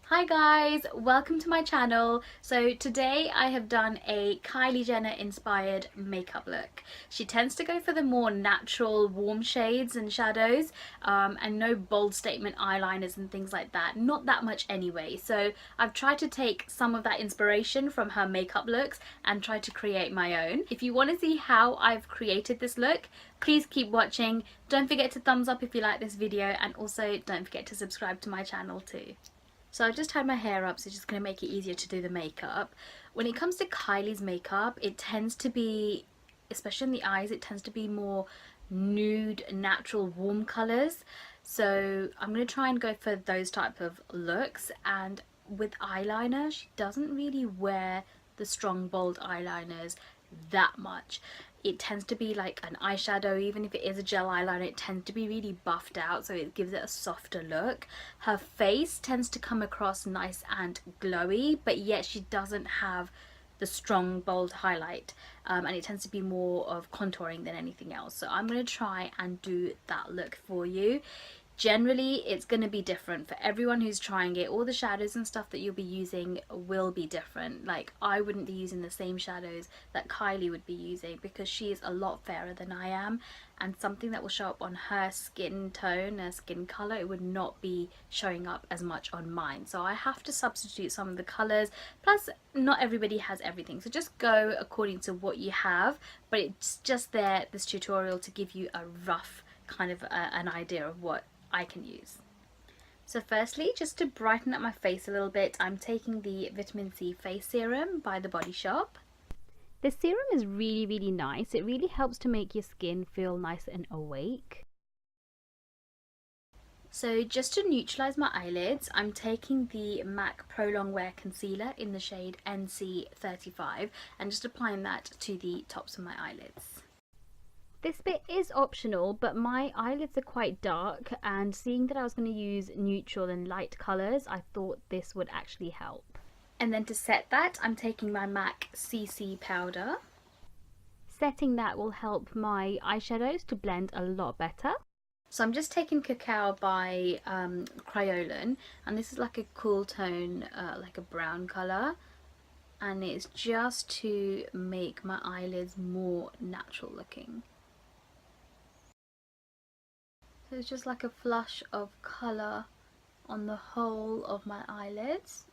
Hi guys, welcome to my channel. So today I have done a Kylie Jenner inspired makeup look. She tends to go for the more natural warm shades and shadows and no bold statement eyeliners and things like that. Not that much anyway. So I've tried to take some of that inspiration from her makeup looks and try to create my own. If you want to see how I've created this look, please keep watching. Don't forget to thumbs up if you like this video, and also don't forget to subscribe to my channel too. So I've just tied my hair up, so it's just going to make it easier to do the makeup. When it comes to Kylie's makeup, it tends to be, especially in the eyes, it tends to be more nude, natural, warm colours. So I'm going to try and go for those type of looks. And with eyeliner, she doesn't really wear the strong, bold eyeliners that much. It tends to be like an eyeshadow. Even if it is a gel eyeliner, it tends to be really buffed out, so it gives it a softer look. Her face tends to come across nice and glowy, but yet she doesn't have the strong bold highlight, and it tends to be more of contouring than anything else. So I'm going to try and do that look for you. Generally it's going to be different for everyone who's trying it. All the shadows and stuff that you'll be using will be different. Like, I wouldn't be using the same shadows that Kylie would be using because she is a lot fairer than I am, and something that will show up on her skin tone, her skin colour, it would not be showing up as much on mine. So I have to substitute some of the colours, plus not everybody has everything, so just go according to what you have. But it's just there, this tutorial, to give you a rough kind of an idea of what I can use. So firstly, just to brighten up my face a little bit, I'm taking the vitamin C face serum by The Body Shop. This serum is really nice. It really helps to make your skin feel nice and awake. So just to neutralise my eyelids, I'm taking the MAC Prolongwear concealer in the shade NC35 and just applying that to the tops of my eyelids. This bit is optional, but my eyelids are quite dark, and seeing that I was going to use neutral and light colours, I thought this would actually help. And then to set that, I'm taking my MAC CC powder. Setting that will help my eyeshadows to blend a lot better. So I'm just taking Cacao by Kryolan, and this is like a cool tone, like a brown colour. And it's just to make my eyelids more natural looking. So it's just like a flush of colour on the whole of my eyelids.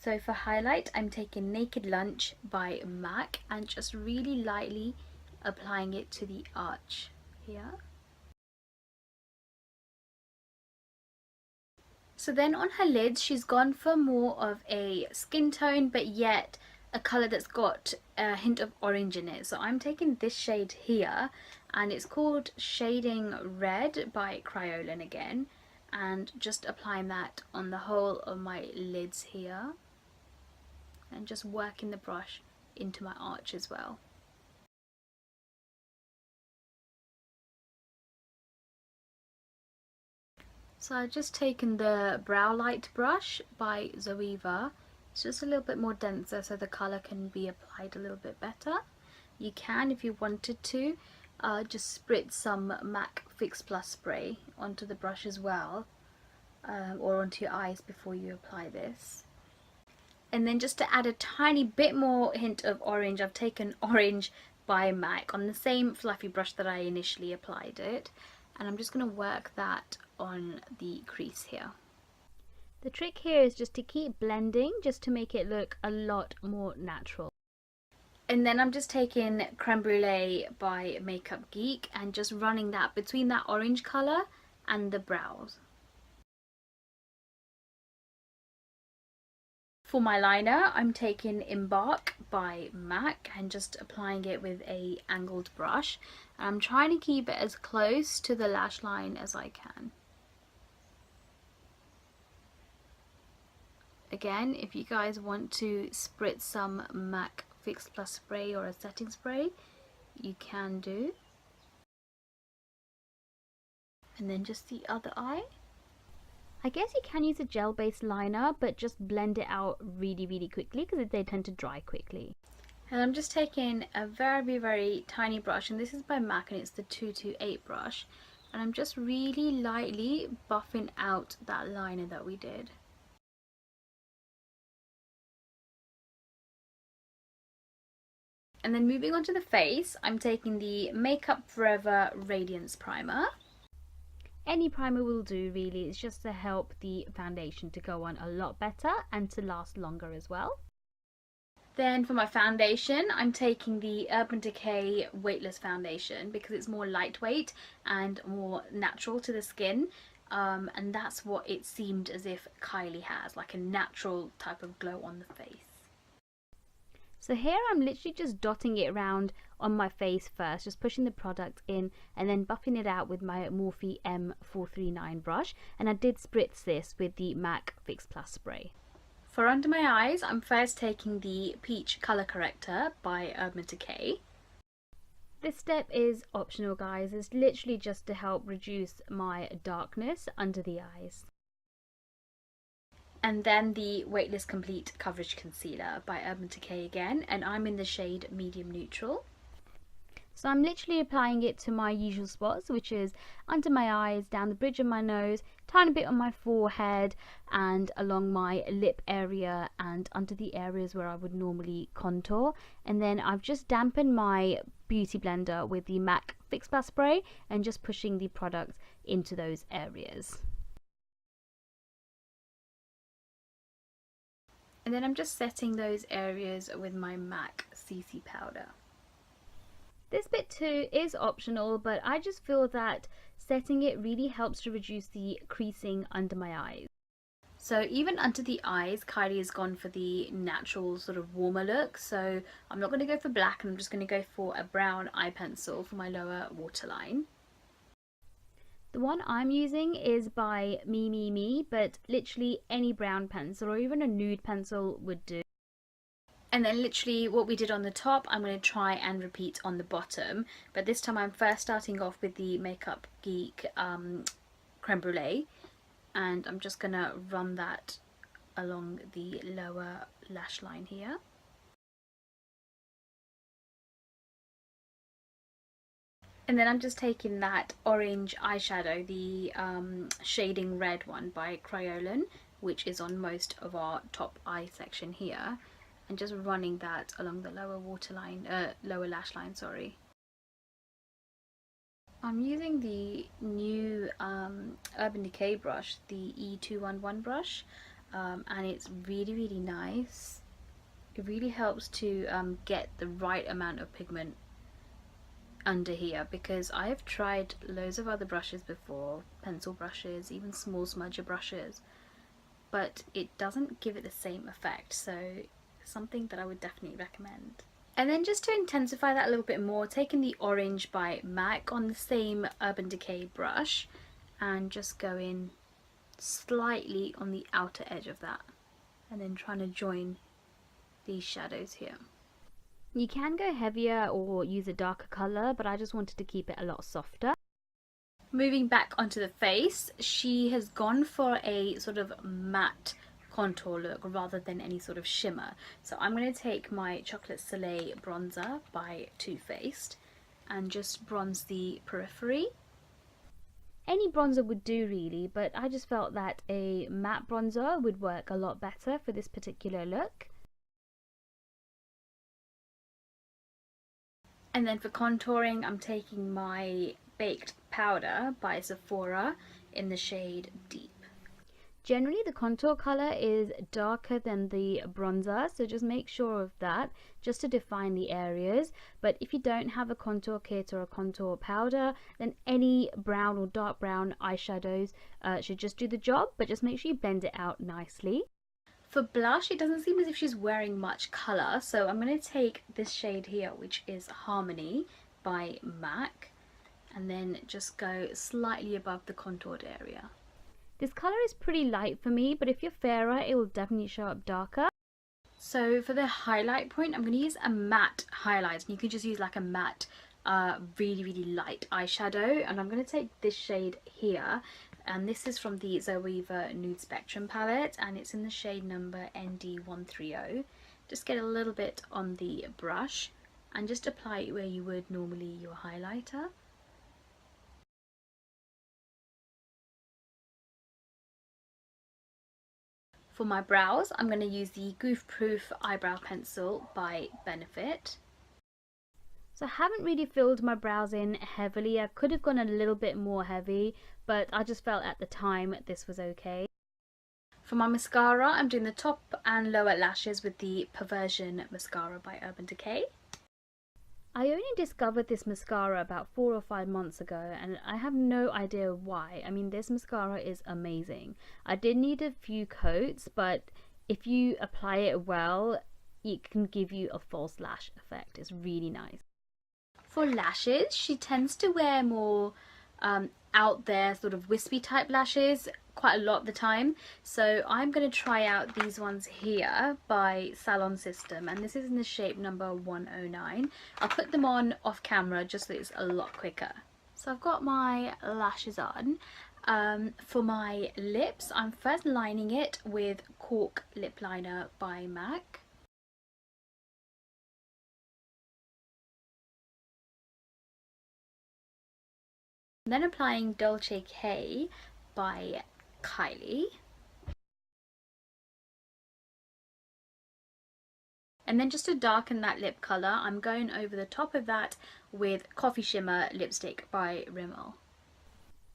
So for highlight, I'm taking Naked Lunch by MAC and just really lightly applying it to the arch here. So then on her lids, she's gone for more of a skin tone, but yet a colour that's got a hint of orange in it. So I'm taking this shade here, and it's called Shading Red by Kryolan again, and just applying that on the whole of my lids here, and just working the brush into my arch as well. So I've just taken the Brow Light brush by Zoeva. It's just a little bit more denser, so the colour can be applied a little bit better. You can, if you wanted to, just spritz some MAC Fix Plus spray onto the brush as well, or onto your eyes before you apply this. And then just to add a tiny bit more hint of orange, I've taken Orange by MAC on the same fluffy brush that I initially applied it, and I'm just going to work that on the crease here. The trick here is just to keep blending, just to make it look a lot more natural. And then I'm just taking Creme Brulee by Makeup Geek and just running that between that orange colour and the brows. For my liner, I'm taking Embark by MAC and just applying it with a angled brush. And I'm trying to keep it as close to the lash line as I can. Again, if you guys want to spritz some MAC Fix Plus spray or a setting spray, you can do. And then just the other eye. I guess you can use a gel based liner, but just blend it out really quickly because they tend to dry quickly. And I'm just taking a very tiny brush, and this is by MAC and it's the 228 brush. and I'm just really lightly buffing out that liner that we did. And then moving on to the face, I'm taking the Makeup Forever Radiance Primer. Any primer will do really, it's just to help the foundation to go on a lot better and to last longer as well. Then for my foundation, I'm taking the Urban Decay Weightless Foundation because it's more lightweight and more natural to the skin. And that's what it seemed as if Kylie has, like a natural type of glow on the face. So here I'm literally just dotting it around on my face first, just pushing the product in and then buffing it out with my Morphe M439 brush. And I did spritz this with the MAC Fix Plus spray. For under my eyes, I'm first taking the Peach Colour Corrector by Urban Decay. This step is optional, guys. It's literally just to help reduce my darkness under the eyes. And then the Weightless Complete Coverage Concealer by Urban Decay again, and I'm in the shade Medium Neutral. So I'm literally applying it to my usual spots, which is under my eyes, down the bridge of my nose, tiny bit on my forehead, and along my lip area and under the areas where I would normally contour. And then I've just dampened my beauty blender with the MAC Fix Plus spray and just pushing the product into those areas. And then I'm just setting those areas with my MAC CC powder. This bit too is optional, but I just feel that setting it really helps to reduce the creasing under my eyes. So even under the eyes, Kylie has gone for the natural sort of warmer look. So I'm not going to go for black, and I'm just going to go for a brown eye pencil for my lower waterline. The one I'm using is by MEMEME, but literally any brown pencil or even a nude pencil would do. And then literally what we did on the top, I'm going to try and repeat on the bottom. But this time I'm first starting off with the Makeup Geek creme brulee. And I'm just going to run that along the lower lash line here. And then I'm just taking that orange eyeshadow, the shading red one by Kryolan, which is on most of our top eye section here, and just running that along the lower waterline, lower lash line, sorry. I'm using the new Urban Decay brush, the E211 brush, and it's really nice. It really helps to get the right amount of pigment under here, because I have tried loads of other brushes before, pencil brushes, even small smudger brushes, but it doesn't give it the same effect, so something that I would definitely recommend. And then just to intensify that a little bit more, taking the orange by MAC on the same Urban Decay brush and just going slightly on the outer edge of that, and then trying to join these shadows here. You can go heavier or use a darker colour, but I just wanted to keep it a lot softer. Moving back onto the face, she has gone for a sort of matte contour look rather than any sort of shimmer. So I'm going to take my Chocolate Soleil bronzer by Too Faced and just bronze the periphery. Any bronzer would do really, but I just felt that a matte bronzer would work a lot better for this particular look. And then for contouring, I'm taking my Baked Powder by Sephora in the shade Deep. Generally the contour colour is darker than the bronzer, so just make sure of that, just to define the areas. But if you don't have a contour kit or a contour powder, then any brown or dark brown eyeshadows should just do the job, but just make sure you blend it out nicely. For blush, it doesn't seem as if she's wearing much colour, so I'm going to take this shade here, which is Harmony by MAC, and then just go slightly above the contoured area. This colour is pretty light for me, but if you're fairer, it will definitely show up darker. So for the highlight point, I'm going to use a matte highlight, and you can just use like a matte, really light eyeshadow, and I'm going to take this shade here. And this is from the Zoeva Nude Spectrum palette, and it's in the shade number ND130. Just get a little bit on the brush and just apply it where you would normally your highlighter. For my brows, I'm going to use the Goof Proof Eyebrow Pencil by Benefit. So I haven't really filled my brows in heavily. I could have gone a little bit more heavy, but I just felt at the time this was okay. For my mascara, I'm doing the top and lower lashes with the Perversion mascara by Urban Decay. I only discovered this mascara about 4 or 5 months ago, and I have no idea why. I mean, this mascara is amazing. I did need a few coats, but if you apply it well, it can give you a false lash effect. It's really nice. For lashes, she tends to wear more out there sort of wispy type lashes quite a lot of the time, so I'm going to try out these ones here by Salon System, and this is in the shape number 109. I'll put them on off camera just so it's a lot quicker. So I've got my lashes on. For my lips, I'm first lining it with Cork lip liner by MAC. Then applying Dolce by Kylie. And then just to darken that lip colour, I'm going over the top of that with Coffee Shimmer lipstick by Rimmel.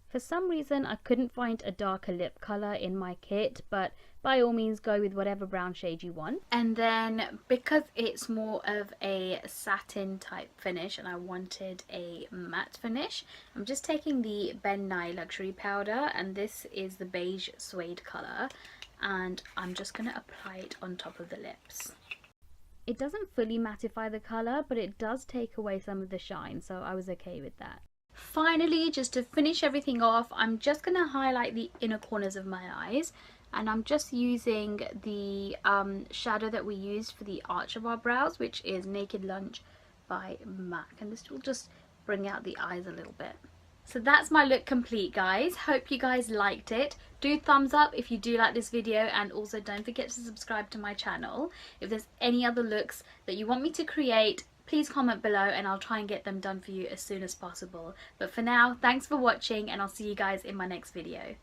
For some reason I couldn't find a darker lip colour in my kit, but by all means go with whatever brown shade you want. And then because it's more of a satin type finish and I wanted a matte finish, I'm just taking the Ben Nye Luxury Powder, and this is the beige suede colour, and I'm just going to apply it on top of the lips. It doesn't fully mattify the colour, but it does take away some of the shine, so I was okay with that. Finally, just to finish everything off, I'm just going to highlight the inner corners of my eyes, and I'm just using the shadow that we used for the arch of our brows, which is Naked Lunch by MAC, and this will just bring out the eyes a little bit. So that's my look complete, guys. Hope you guys liked it. Do thumbs up if you do like this video, and also don't forget to subscribe to my channel. If there's any other looks that you want me to create, please comment below and I'll try and get them done for you as soon as possible. But for now, thanks for watching, and I'll see you guys in my next video.